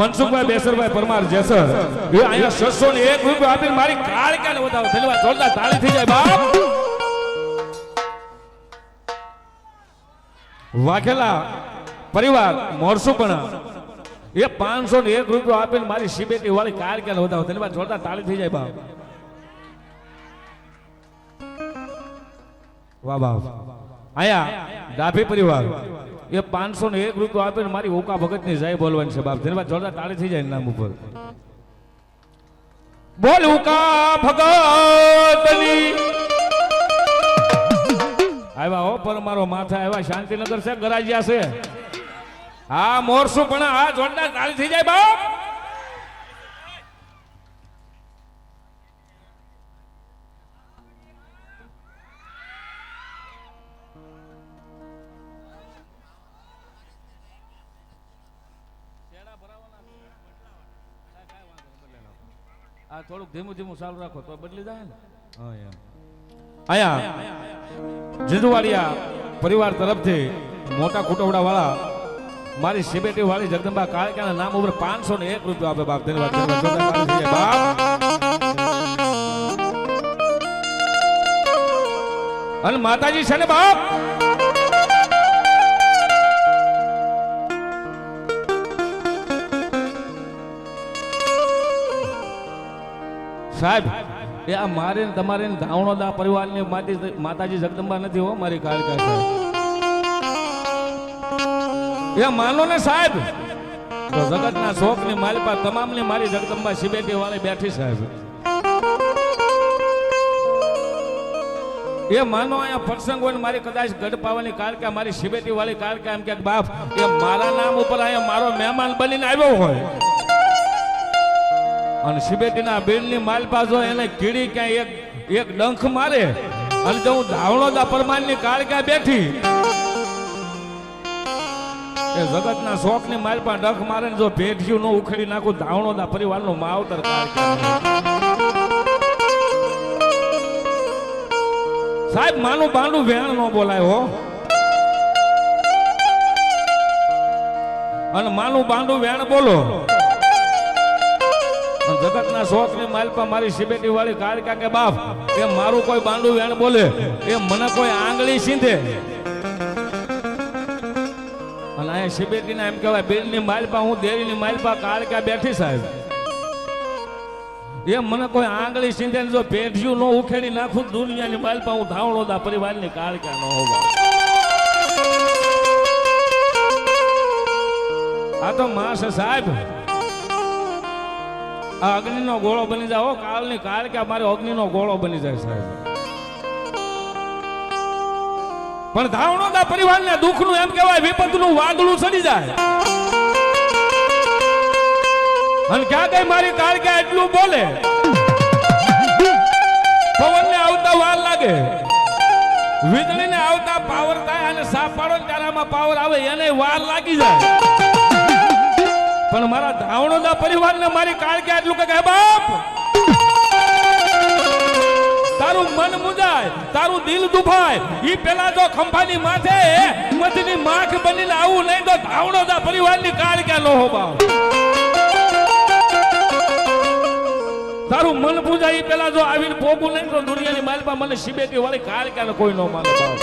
મનસુખભાઈ બેસરભાઈ પરમાર જેસર એ અહીંયા 601 રૂપિયા આપીને મારી કાર ક્યાં વધાવો ધન્યવાદ જોરદાર તાળી થઈ જાય બાપ વાઘેલા પરિવાર મોરસુપણા એ 501 રૂપિયા આપીને મારી શિબેટી વાળી કાર ક્યાં વધાવો ધન્યવાદ જોરદાર તાળી થઈ જાય બાપ વાહ બાપ આયા ડાભી પરિવાર એ 501 રૂપિયા આપીને મારી ઓકા ભગત ની જય બોલવાની છે બાપ ધન્યવાદ જોરદાર તાળી થઈ જાય નામ ઉપર બોલ ઓકા ભગત ની આવ્યા હો પર મારો માથા આવ્યા શાંતિનગર છે ગરાજિયા છે હા મોરસુ પણ હા જોરદાર તાળી થઈ જાય બાપ આ થોડુંક ધીમું ધીમું ચાલુ રાખો તો બદલી જાય ને અહીંયા જીંદવાડિયા પરિવાર તરફથી મોટા કુટવડા વાળા મારી શિબેટી વાળી જગદંબા કાળકાના નામ ઉપર 501 રૂપિયા આપે બાપ ધન્યવાદ બાપ અને માતાજી છે ને બાપ સાહેબ એ આ મારે તમારે ધાવણોદા પરિવારની માતાજી જગદંબા નથી હો મારી કાળકા સાહેબ એ માનો ને સાહેબ તો જગતના શોખની માલિપા તમામની મારી જગદંબા શિબેટી વાળી બેઠી સાહેબ એ માનો અહીંયા પ્રસંગ હોય મારી કદાચ ગઢ પાવાની કાળકા મારી શિબેટી વાળી કાળકા એમ કે બાપ એ મારા નામ ઉપર અહીંયા મારો મહેમાન બનીને આવ્યો હોય અને શિબેટીના બેનની માલપા જો એને કીડી ક્યાંય એક ડંખ મારે અને જો હું ધાવણોદા પરમારની કાળકા બેઠી એ જગતના શોખની માલપા ડંખ મારે ને જો ભેઠિયું ન ઉખેડી નાખું ધાવણોદા પરિવારનો માવતર કાળકા સાહેબ માનું બાંડું વેણ ન બોલાય હો અને માનું બાંડું વેણ બોલો જગતના શોખની માલપા મારી શિબેટી વાળી કાળકા કે બાપ એ મારું કોઈ બાંડું વેણ બોલે એ મને કોઈ આંગળી સીંધે અને અહીંયા શિબેટીના એમ કહેવાય બેલની માલપા હું દેરીની માલપા કાળકા બેઠી સાહેબ એ મને કોઈ આંગળી સીંધે જો પેઢિયું ન ઉખેડી નાખું દુનિયાની માલપા હું ધાવણોદા પરિવારની કાળકા ન હોવા આ તો માસ સાહેબ આ અગ્નિનો ગોળો બની જાય હો કાળની કાળકા મારે અગ્નિનો ગોળો બની જાય સાહેબ પણ ધાવણોદા પરિવારને દુઃખનું એમ કહેવાય વિપતનું વાદળું ચડી જાય અને ક્યાં ગઈ મારી કાળકા એટલું બોલે પવનને આવતા વાર લાગે વીજળીને આવતા પાવર થાય અને સાપ પાડો ત્યારે આમાં પાવર આવે એને વાર લાગી જાય પણ મારા ધાવણોદા પરિવારને મારી કાળકા એટલું કે બાપ તારું મન મુજાય તારું દિલ દુભાય ઈ પેલા જો ખંભાની માથે મધની માખ બનીને આવું નહીં તો ધાવણોદા પરિવારની કાળકા નો હો બાપ તારું મન પૂજાય ઈ પેલા જો આવીને પોગું નહીં તો દુનિયાની માલપા મને શિબેટી વાળી કાળકાને કોઈ નો માને બાપ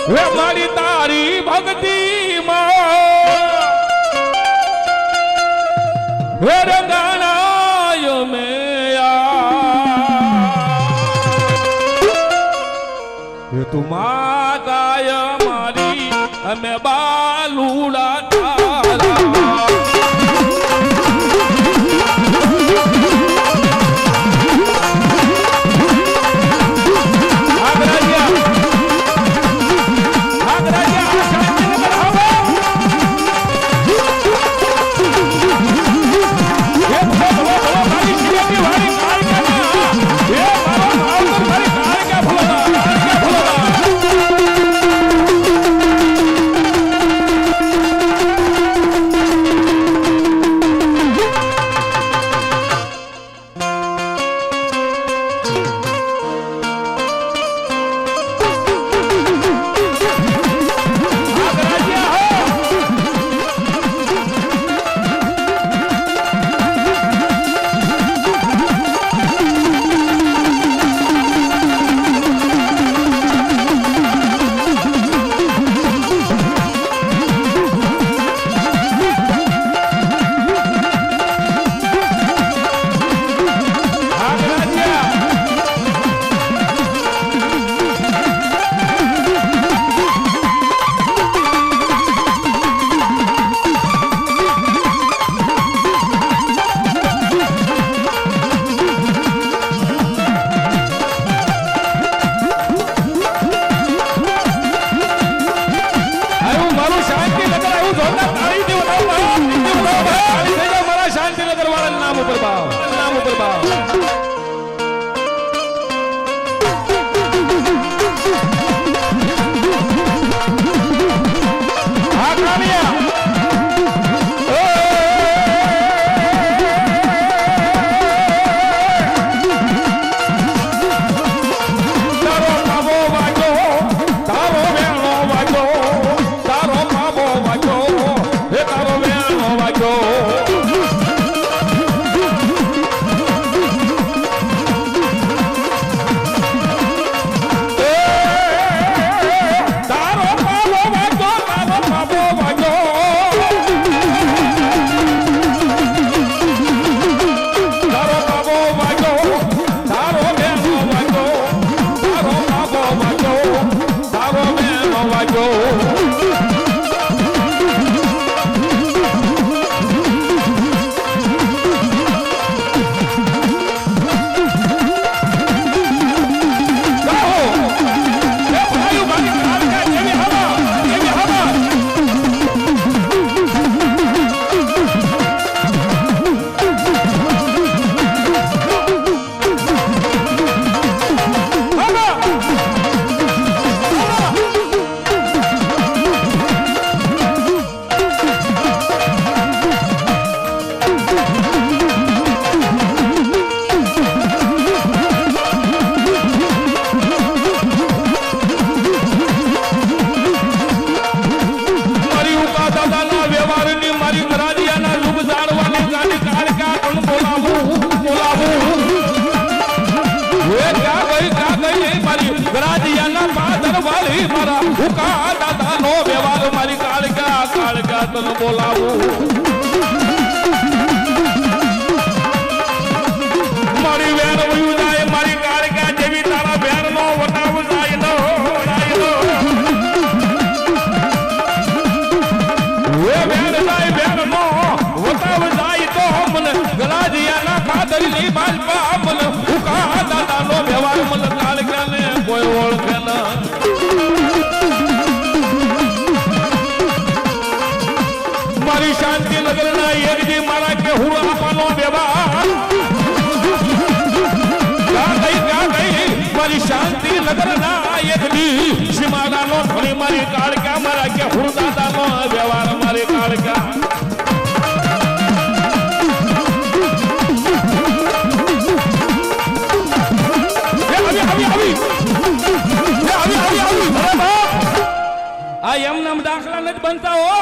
વે મારી તારી ભક્તિ वे रंगानाय में ये तुम गाय मारी हमें बालूड़ा तारा હુકા દાદાનો વ્યવહાર મારી કાળકા તને બોલાવું મારી વેર વયું જાય મારી કાળકા જેવી તારા વેર નો વટાવ જાય નો વેર જાય વેર નો વટાવ જાય તો મને ગલાજીયાના પાદરની બાજપા મને હુકા દાદાનો વ્યવહાર મને કાળકાને કોઈ ઓળખે ના મારી શાંતિ નગરના એકજી મારા કે હું આપવાનો વ્યવહાર મારી શાંતિ નગરના એકજી સીમાડાનો થોડી મારી કાળકા મારા કે હું દાદાનો વ્યવહાર મારી કાળકા આ એમ નામ દાખલા નથી બનતા હો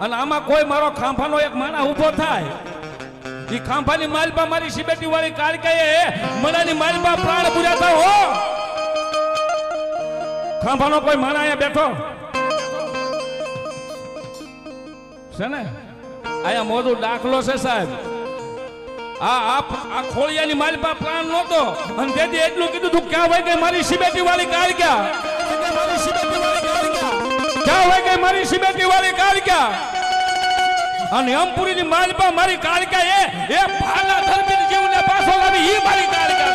અને આમાં કોઈ મારો ખાંભાનો એક માણા ઉભો થાય ઈ ખાંભાની માલપા મારી સિબેટી વાળી કાળકાએ મનાની માલપા પ્રાણ પૂર્યા હો ખાંભાનો કોઈ માણા અહીંયા બેઠો છે ને આયા મોદું દાખલો છે સાહેબ આ ખોળિયાની માલપા પ્રાણ નહોતો અને તેથી એટલું કીધું તું ક્યાં હોય કે મારી સિબેટી વાળી કાળકા ક્યાં હોય કે મારી સિબેટી વાળી કાળકા અને અમપુરીની માલપા મારી કાળકા એ ભાલા ધર્મીની જીવને પાછો લાવી ઈ મારી કાળકા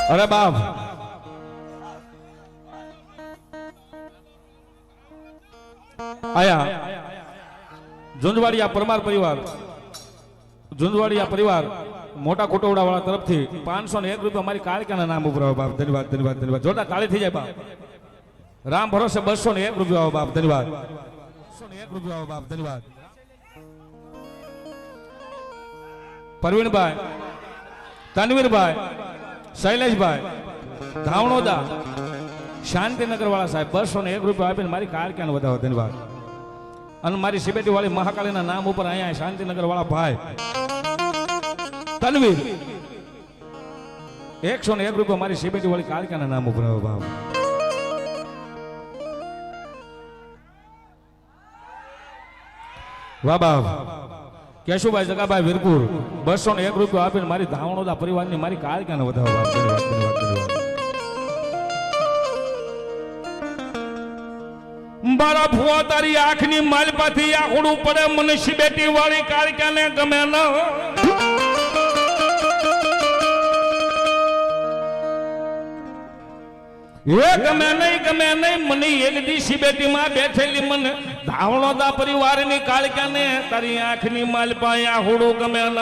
અરે બાપ આયા ઝુંઝવાડિયા પરમાર પરિવાર ઝુંઝવાડિયા પરિવાર મોટા કોટોડા વાળા તરફથી 501 રૂપિયા મારી કાળકાના નામ ઉપર બાપ ધન્યવાદ ધન્યવાદ ધન્યવાદ જોરદાર તાળી થઈ જાય બાપ રામ ભરોસે 201 રૂપિયા બાપ ધન્યવાદ 201 રૂપિયા બાપ ધન્યવાદ પરવીણભાઈ તનવીરભાઈ શૈલેષભાઈ ધાવણોદા શાંતિનગર વાળા સાહેબ 201 રૂપિયા આપીને મારી કાળકાને વધાવો ધન્યવાદ અને મારી સિબેટી વાળી મહાકાળીના નામ ઉપર અહીંયા શાંતિનગર વાળા ભાઈ તનવીર 101 રૂપિયા મારી સિબેટી વાળી કાળકાના નામ ઉપર ભાવ વાહ બાપ કેશુભાઈ જગાભાઈ વીરપુર 201 રૂપિયા આપીને મારી ધાવણોદા પરિવારની મારી કાળકાને વધાવો બાપ ધન્યવાદ ધન્યવાદ ધન્યવાદ મારા ભુવા તારી આંખની માલપાથી આખડું પડે મને સિબેટી વાળી કાળકાને ગમે ન એ ગમે નહીં મને એક દી સિબેટીમાં બેઠેલી મને ધાવણોદા પરિવારની કાળકાને તારી આંખની માલપા આખડું ગમે ન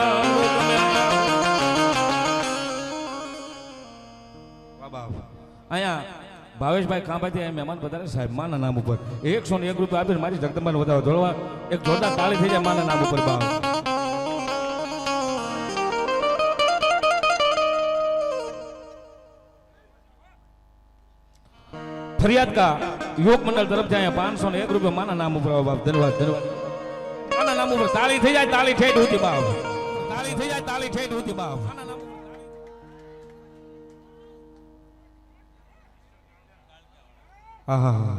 અહીંયા ભાવેશભાઈ ખાંભાથી મહેમાન વધારે સાહેબ માના નામ ઉપર 101 રૂપિયા આપીને મારી જગદંબાને વધાવો જોડવા એક જોરદાર તાળી થઈ જાય માના નામ ઉપર ભાવ ફરિયાદ કા યોગ મંડળ તરફથી અહીંયા 501 રૂપિયા માના નામ ઉપર બાપ ધન્યવાદ ધન્યવાદ માના નામ ઉપર તાળી થઈ જાય તાળી ઠેઠ હોતી બાપ તાળી થઈ જાય તાળી ઠેઠ હોતી બાપ આહા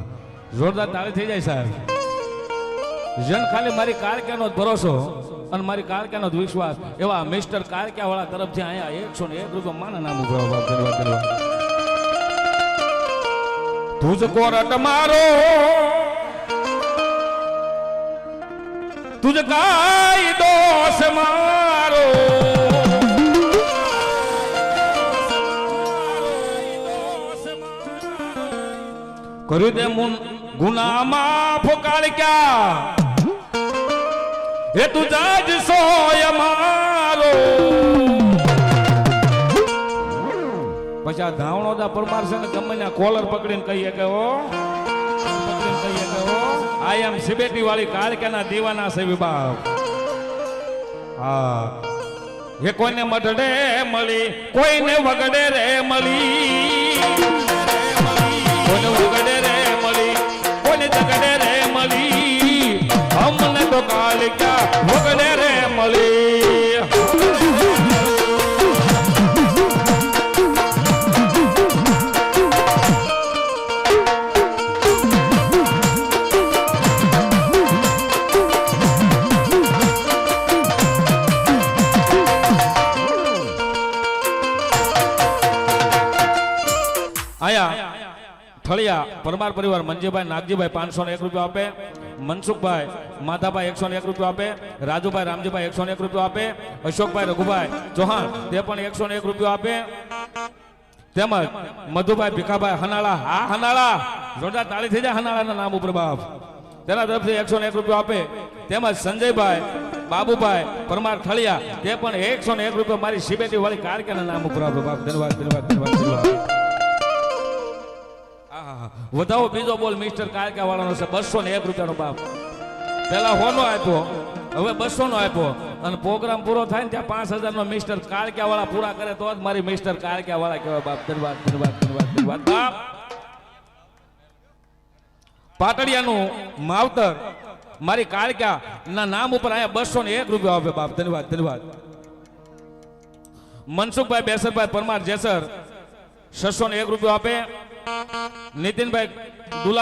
જોરદાર તાળી થઈ જાય સાહેબ જન ખાલી મારી કાળકાનો ભરોસો અને મારી કાળકાનો વિશ્વાસ એવા મિસ્ટર કાળકા વાળા તરફથી અહીંયા 101 રૂપિયા માના નામ ઉપર બાપ ધન્યવાદ ધન્યવાદ तुझको रट मारो तुझ काई दोष मारो કરી દે મુન ગુના માફ કાળકા એ તું જાજ સોય મારો પછી આ ધાવણોદા પરમાર છે ને ગમે કોલર પકડીને કહીએ કે આઈ એમ સિબેટી વાળી કાળકાના દીવાના છે વિભાગ હા એ કોઈને મઢડે મળી કોઈને વગડે રે મળી કોઈને વગડે રે મળી કોઈને જગડે રે મળી વગને રે મળી આયા ઠળિયા પરમાર પરિવાર મંજીભાઈ નાગજીભાઈ 501 રૂપિયા આપે, મનસુખભાઈ માધાભાઈ 101 રૂપિયા આપે, રાજુભાઈ રામજીભાઈ 101 રૂપિયા આપે, અશોકભાઈ રઘુભાઈ ચૌહાણ તે પણ 101 રૂપિયા આપે, તેમજ મધુભાઈ ભીખાભાઈ હનાળા, હા હનાળા જોરદાર તાળી થઈ જાય હનાળાના નામ ઉપર બાપ, તેના તરફથી 101 રૂપિયા આપે, તેમજ સંજયભાઈ બાબુભાઈ પરમાર ઠળિયા તે પણ 101 રૂપિયા મારી સિબેટી વાળી કારકેના નામ ઉપર આપે બાપ. ધન્યવાદ ધન્યવાદ ધન્યવાદ ધન્યવાદ. વધાવો બીજો બોલ મિસ્ટર કારકા વાળાનો છે 201 રૂપિયાનો બાપ. પેલા હોનો આપ્યો, હવે 200 નો આપ્યો, અને પ્રોગ્રામ પૂરો થાય ને ત્યાં 5000 નો મિસ્ટર કારકા વાળા પૂરા કરે તો જ મારી મિસ્ટર કારકા વાળા કહેવાય બાપ. ધન્યવાદ ધન્યવાદ ધન્યવાદ ધન્યવાદ બાપ. પાટડિયાનું માવતર મારી કારકા ના નામ ઉપર અહીંયા 201 રૂપિયા આપે બાપ. ધન્યવાદ ધન્યવાદ. મનસુખભાઈ બેસરભાઈ પરમાર જેસર 601 રૂપિયા આપે, નીતિનભાઈ દુલા